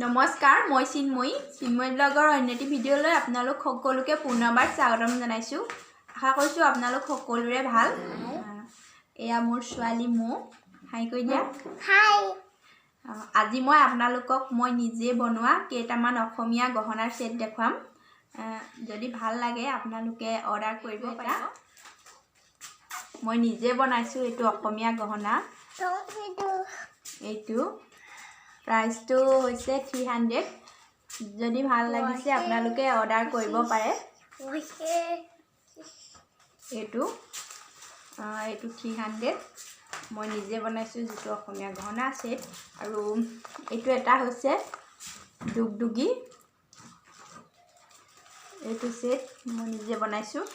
নমস্কাৰ মই চিন্ময় ব্লগৰ অন্যটি ভিডিঅ'লৈ আপোনালোক সকলোকে পুনৰবাৰ স্বাগতম জনাইছোঁ। আশা কৰিছোঁ আপোনালোক সকলোৰে ভাল। এয়া মোৰ ছোৱালী মো হাই কৈ দিয়া। হাই। আজি মই আপোনালোকক মই নিজে বনোৱা কেইটামান অসমীয়া গহনাৰ সেট দেখুৱাম। যদি ভাল লাগে আপোনালোকে অৰ্ডাৰ কৰিব পাৰে। মই নিজে বনাইছোঁ এইটো অসমীয়া গহনা। এইটো প্ৰাইচটো হৈছে 300। যদি ভাল লাগিছে আপোনালোকে অৰ্ডাৰ কৰিব পাৰে। এইটো 300 মই নিজে বনাইছোঁ যিটো অসমীয়া গহনা সেট। আৰু এইটো এটা হৈছে দুগদুগী। এইটো সেট মই নিজে বনাইছোঁ।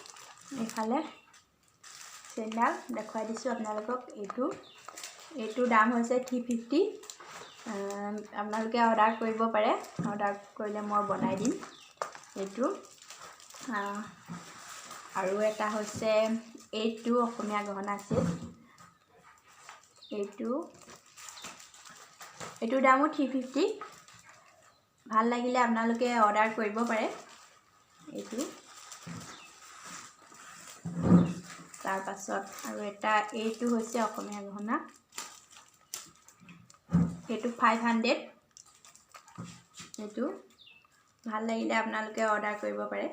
এইফালে চেণ্ডাল দেখুৱাই দিছোঁ আপোনালোকক। এইটো দাম হৈছে 350। আপোনালোকে অৰ্ডাৰ কৰিব পাৰে। অৰ্ডাৰ কৰিলে মই বনাই দিম। এইটো আৰু এটা হৈছে এইটো অসমীয়া গহনা সেট। এইটো দামো 350। ভাল লাগিলে আপোনালোকে অৰ্ডাৰ কৰিব পাৰে। তাৰ পাছত আৰু এইটো হৈছে অসমীয়া গহনা। এইটো 500। এইটো ভাল লাগিলে আপোনালোকে অৰ্ডাৰ কৰিব পাৰে।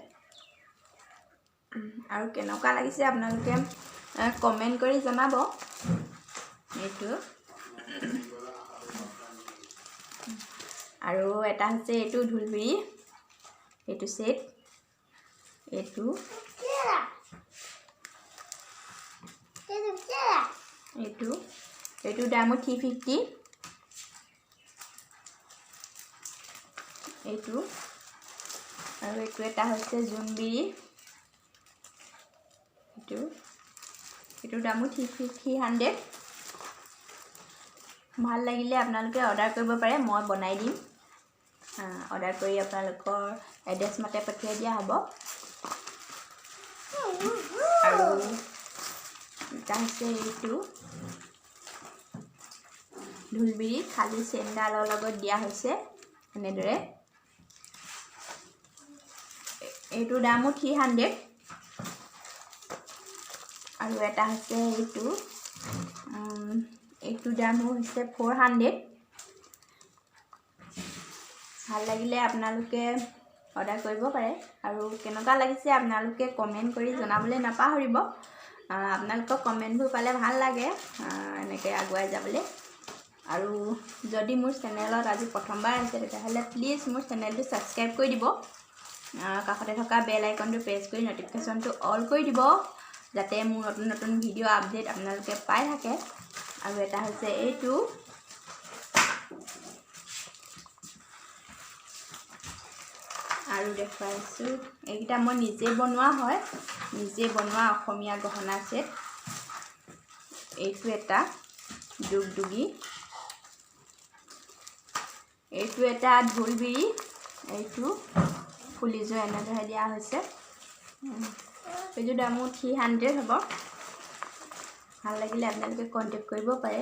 আৰু কেনেকুৱা লাগিছে আপোনালোকে কমেণ্ট কৰি জনাব। আৰু এটা হৈছে এইটো ঢোলবিৰি। এইটো সেট। এইটো দামো 350। আৰু এইটো এটা হৈছে জোনবিৰি। এইটো দামো 300। ভাল লাগিলে আপোনালোকে অৰ্ডাৰ কৰিব পাৰে। মই বনাই দিম। অৰ্ডাৰ কৰি আপোনালোকৰ এড্ৰেছ মতে পঠিয়াই দিয়া হ'ব। আৰু এটা হৈছে এইটো ঢোলবিৰি খালি চেণ্ডালৰ লগত দিয়া হৈছে এনেদৰে। এইটো দামো 300। আৰু এটা হৈছে এইটো দামো হৈছে 400। ভাল লাগিলে আপোনালোকে অৰ্ডাৰ কৰিব পাৰে। আৰু কেনেকুৱা লাগিছে আপোনালোকে কমেণ্ট কৰি জনাবলৈ নাপাহৰিব। আপোনালোকৰ কমেণ্টবোৰ পালে ভাল লাগে এনেকৈ আগুৱাই যাবলৈ। আৰু যদি মোৰ চেনেলত আজি প্ৰথমবাৰ আহিছে তেতিয়াহ'লে প্লিজ মোৰ চেনেলটো ছাবস্ক্ৰাইব কৰি দিব। কাষতে থকা বেল আইকনটো প্ৰেছ কৰি ন'টিফিকেশ্যনটো অল কৰি দিব, যাতে মোৰ নতুন নতুন ভিডিঅ' আপডেট আপোনালোকে পাই থাকে। আৰু এটা হৈছে এইটো আৰু দেখুৱাইছোঁ। এইকেইটা মই নিজে বনোৱা হয়। নিজে বনোৱা অসমীয়া গহনা সেট। এইটো এটা দুগদুগী। এইটো এটা ঢোলবিৰি। এইটো ফুলিযোৰ এনেদৰে দিয়া হৈছে। এইটো দামো 300 হ'ব। ভাল লাগিলে আপোনালোকে কণ্টেক্ট কৰিব পাৰে।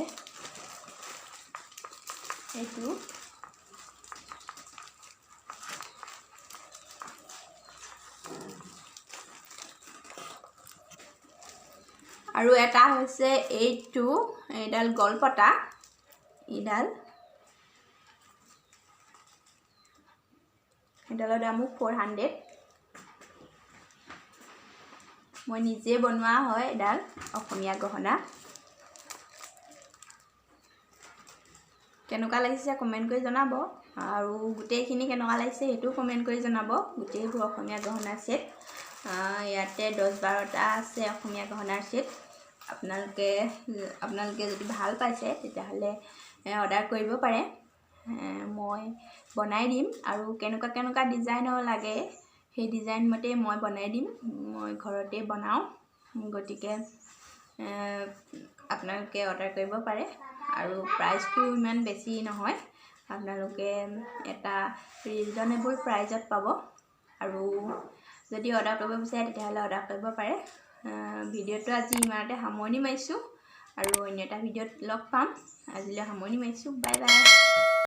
আৰু এটা হৈছে এইডাল গলপতা। এইডালৰ দামো 400। মই নিজে বনোৱা হয় এডাল অসমীয়া গহনা। কেনেকুৱা লাগিছে কমেণ্ট কৰি জনাব। আৰু গোটেইখিনি কেনেকুৱা লাগিছে সেইটোও কমেণ্ট কৰি জনাব। গোটেইবোৰ অসমীয়া গহনাৰ সেট। ইয়াতে 10-12টা আছে অসমীয়া গহনাৰ সেট। আপোনালোকে যদি ভাল পাইছে তেতিয়াহ'লে অৰ্ডাৰ কৰিব পাৰে। মই বনাই দিম। আৰু কেনেকুৱা ডিজাইনৰ লাগে সেই ডিজাইন মতে মই বনাই দিম। মই ঘৰতে বনাওঁ, গতিকে আপোনালোকে অৰ্ডাৰ কৰিব পাৰে। আৰু প্ৰাইচটো ইমান বেছি নহয়। আপোনালোকে এটা ৰিজনেবল প্ৰাইজত পাব। আৰু যদি অৰ্ডাৰ কৰিব বিচাৰে তেতিয়াহ'লে অৰ্ডাৰ কৰিব পাৰে। ভিডিঅ'টো আজি ইমানতে সামৰণি মাৰিছোঁ। আৰু অন্য এটা ভিডিঅ'ত লগ পাম। আজিলৈ সামৰণি মাৰিছোঁ। Bye bye.